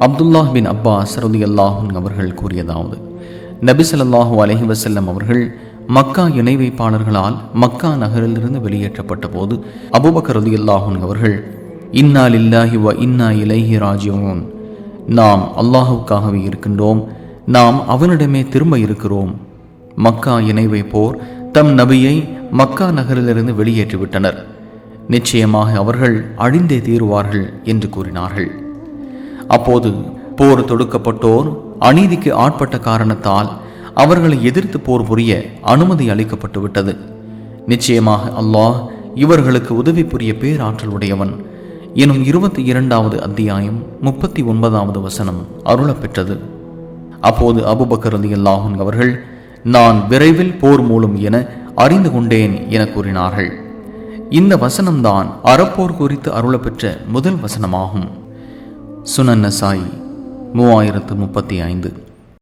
Abdullah bin Abbas ரலியல்லாஹு அன்ஹு அவர்கள் கூறியதாவது, நபி ஸல்லல்லாஹு அலைஹி வஸல்லம் அவர்கள் மக்கா இணை வைப்பாளர்களால் மக்கா நகரிலிருந்து வெளியேற்றப்பட்ட போது அபூபக்கர் ரலியல்லாஹு அன்ஹு அவர்கள், இன்னா லில்லாஹி வ இன்னா இலைஹி ராஜிஊன், நாம் அல்லாஹுக்காகவே இருக்கின்றோம், நாம் அவனிடமே திரும்ப இருக்கிறோம். மக்கா இணை வைப்போர் தம் நபியை மக்கா நகரிலிருந்து வெளியேற்றிவிட்டனர். நிச்சயமாக அவர்கள் அழிந்தே தீருவார்கள் என்று கூறினார்கள். அப்போது போர் தொடுக்கப்பட்டோர் அநீதிக்கு ஆட்பட்ட காரணத்தால் அவர்களை எதிர்த்து போர் புரிய அனுமதி அளிக்கப்பட்டு விட்டது. நிச்சயமாக அல்லாஹ் இவர்களுக்கு உதவி புரிய பேராற்றல் உடையவன் எனும் 22வது அத்தியாயம் 39வது வசனம் அருளப்பெற்றது. அப்போது அபூபக்கர் ரலியல்லாஹு அன்ஹு அவர்கள், நான் விரைவில் போர் மூலம் என அறிந்து கொண்டேன் என கூறினார்கள். இந்த வசனம்தான் அறப்போர் குறித்து அருளப்பெற்ற முதல் வசனமாகும். சுனன் நசாயி 3035.